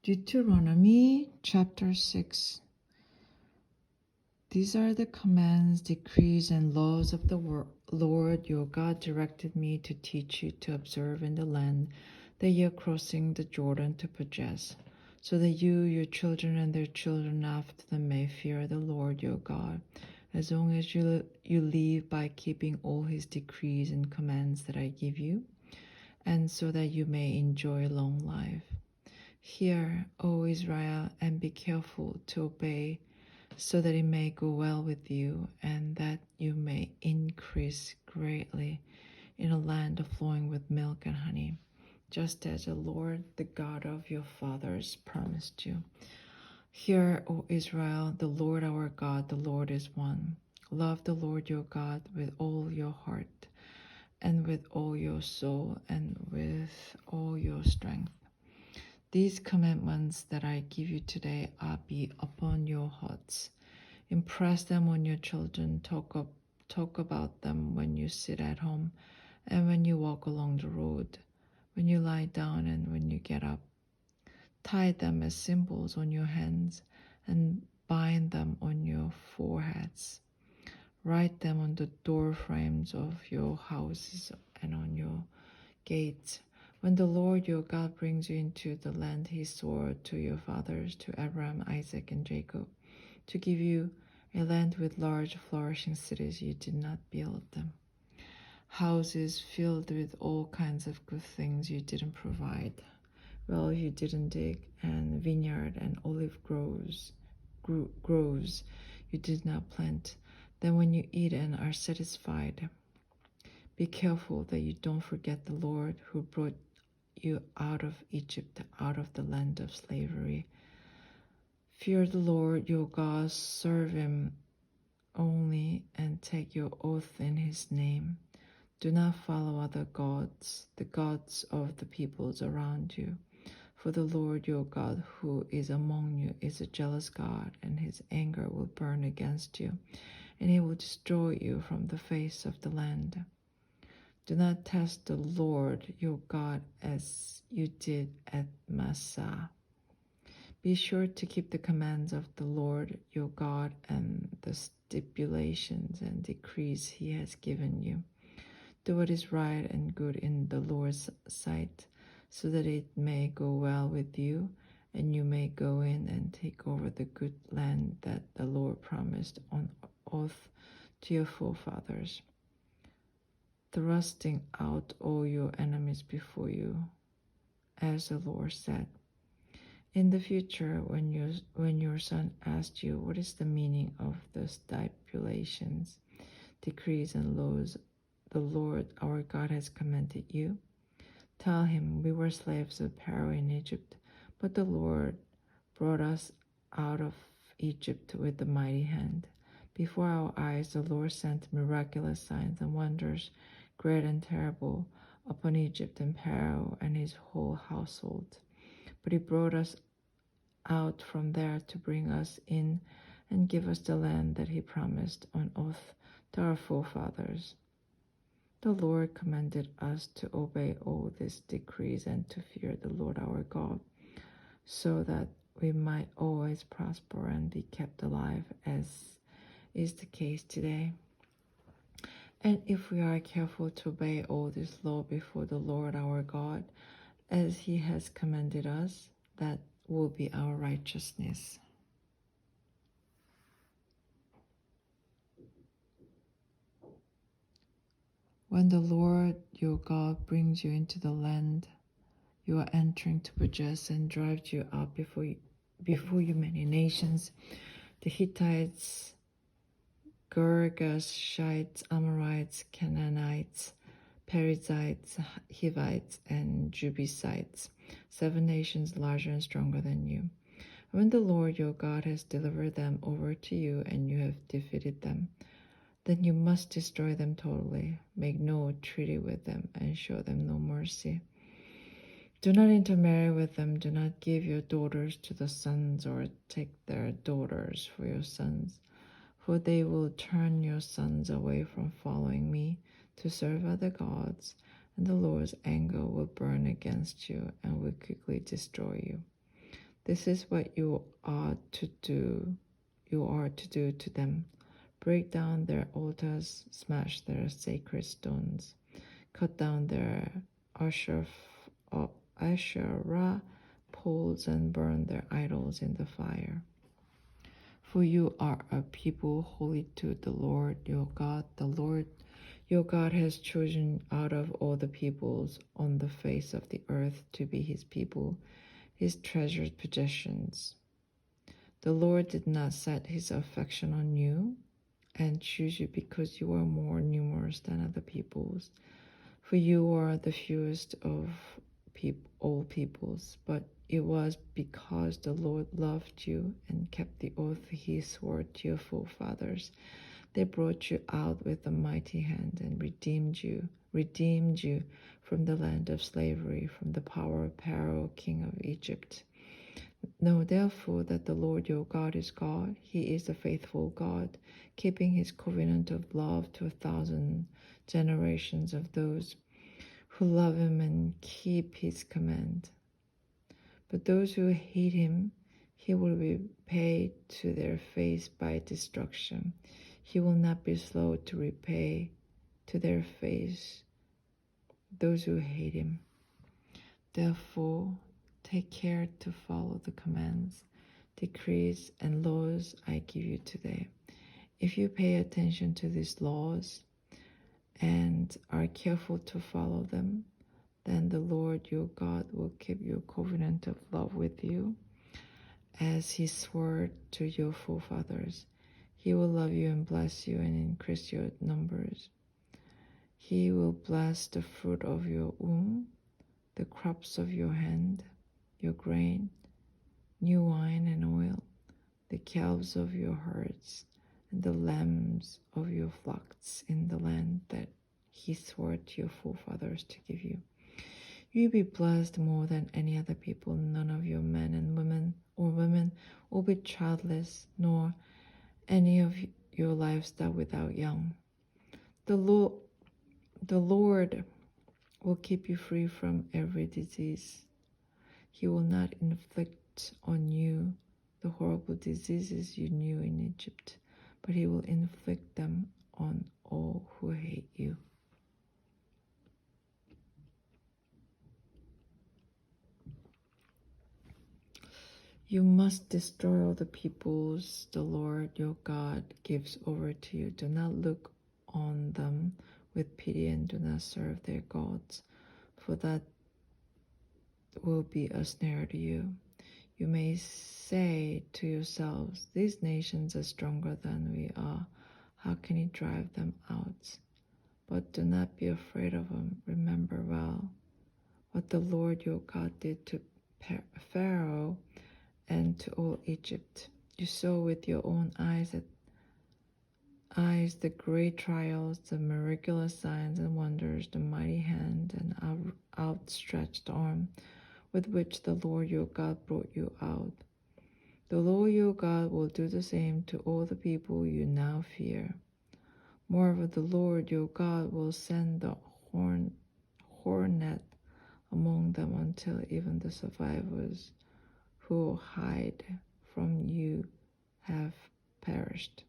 Deuteronomy chapter 6. These are the commands, decrees, and laws of the Lord your God directed me to teach you to observe in the land that you are crossing the Jordan to possess, so that you, your children, and their children after them may fear the Lord your God, as long as you live by keeping all his decrees and commands that I give you, and so that you may enjoy long life. Hear, O Israel, and be careful to obey, so that it may go well with you, and that you may increase greatly in a land flowing with milk and honey, just as the Lord, the God of your fathers, promised you. Hear, O Israel, the Lord our God, the Lord is one. Love the Lord your God with all your heart, and with all your soul, and with all your strength. These commandments that I give you today are be upon your hearts. Impress them on your children. Talk about them when you sit at home and when you walk along the road, when you lie down and when you get up. Tie them as symbols on your hands and bind them on your foreheads. Write them on the door frames of your houses and on your gates. When the Lord your God brings you into the land he swore to your fathers, to Abraham, Isaac, and Jacob, to give you a land with large flourishing cities, you did not build them. Houses filled with all kinds of good things you didn't provide. Well, you didn't dig, and vineyard and olive groves you did not plant. Then when you eat and are satisfied, be careful that you don't forget the Lord who brought you out of Egypt, out of the land of slavery. Fear the Lord your God, serve him only, and take your oath in his name. Do not follow other gods, the gods of the peoples around you. For the Lord your God who is among you is a jealous God, and his anger will burn against you, and he will destroy you from the face of the land. Do not test the Lord your God as you did at Massah. Be sure to keep the commands of the Lord your God and the stipulations and decrees he has given you. Do what is right and good in the Lord's sight, so that it may go well with you, and you may go in and take over the good land that the Lord promised on oath to your forefathers, thrusting out all your enemies before you, as the Lord said. In the future, when your son asks you what is the meaning of the stipulations, decrees, and laws the Lord our God has commanded you, tell him, we were slaves of Pharaoh in Egypt, but the Lord brought us out of Egypt with a mighty hand. Before our eyes the Lord sent miraculous signs and wonders, great and terrible, upon Egypt and Pharaoh and his whole household. But he brought us out from there to bring us in and give us the land that he promised on oath to our forefathers. The Lord commanded us to obey all these decrees and to fear the Lord our God, so that we might always prosper and be kept alive, as is the case today. And if we are careful to obey all this law before the Lord our God, as he has commanded us, that will be our righteousness. When the Lord your God brings you into the land you are entering to possess and drives you out before you many nations, the Hittites, Girgashites, Amorites, Canaanites, Perizzites, Hivites, and Jebusites, 7 nations larger and stronger than you. When the Lord your God has delivered them over to you and you have defeated them, then you must destroy them totally. Make no treaty with them and show them no mercy. Do not intermarry with them. Do not give your daughters to the sons or take their daughters for your sons, for they will turn your sons away from following me to serve other gods, and the Lord's anger will burn against you and will quickly destroy you. This is what you are to do. You are to do to them. Break down their altars, smash their sacred stones, cut down their Asherah poles, and burn their idols in the fire. For you are a people holy to the Lord your God. The Lord your God has chosen out of all the peoples on the face of the earth to be his people, his treasured possessions. The Lord did not set his affection on you and choose you because you are more numerous than other peoples, for you are the fewest of all peoples, but it was because the Lord loved you and kept the oath he swore to your forefathers. They brought you out with a mighty hand and redeemed you from the land of slavery, from the power of Pharaoh, king of Egypt. Know therefore that the Lord your God is God. He is a faithful God, keeping his covenant of love to 1,000 generations of those who love him and keep his command. But those who hate him, he will repay to their face by destruction. He will not be slow to repay to their face those who hate him. Therefore, take care to follow the commands, decrees, and laws I give you today. If you pay attention to these laws and are careful to follow them, then the Lord your God will keep your covenant of love with you, as he swore to your forefathers. He will love you and bless you and increase your numbers. He will bless the fruit of your womb, the crops of your hand, your grain, new wine and oil, the calves of your herds, and the lambs of your flocks in the land that he swore to your forefathers to give you. You will be blessed more than any other people. None of your men and women will be childless, nor any of your livestock without young. The Lord will keep you free from every disease. He will not inflict on you the horrible diseases you knew in Egypt, but he will inflict them on all who hate you. You must destroy all the peoples the Lord your God gives over to you. Do not look on them with pity and do not serve their gods, for that will be a snare to you. You may say to yourselves, these nations are stronger than we are. How can he drive them out? But do not be afraid of them. Remember well what the Lord your God did to Pharaoh and to all Egypt. You saw with your own eyes the great trials, the miraculous signs and wonders, the mighty hand and outstretched arm with which the Lord your God brought you out. The Lord your God will do the same to all the people you now fear. Moreover, the Lord your God will send the hornet among them until even the survivors who hide from you have perished.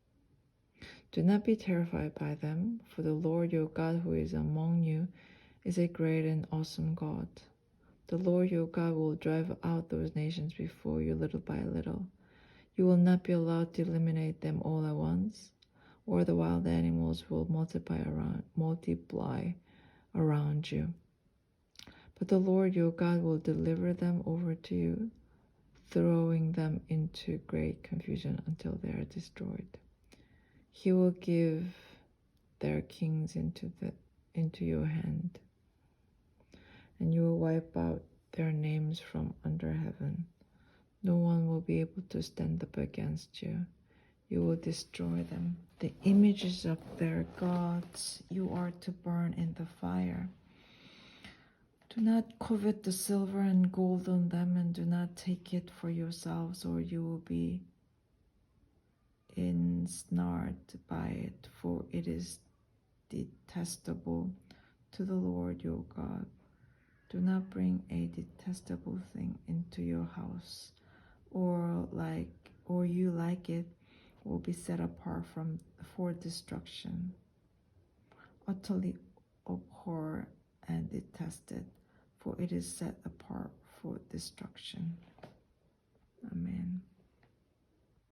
Do not be terrified by them, for the Lord your God who is among you is a great and awesome God. The Lord your God will drive out those nations before you little by little. You will not be allowed to eliminate them all at once, or the wild animals will multiply around you. But the Lord your God will deliver them over to you, throwing them into great confusion until they are destroyed. He will give their kings into your hand, and you will wipe out their names from under heaven. No one will be able to stand up against you. You will destroy them. The images of their gods you are to burn in the fire. Do not covet the silver and gold on them, and do not take it for yourselves, or you will be ensnared by it, for it is detestable to the Lord your God. Do not bring a detestable thing into your house. or you like it, will be set apart for destruction, utterly abhorred and detested, for it is set apart for destruction. Amen.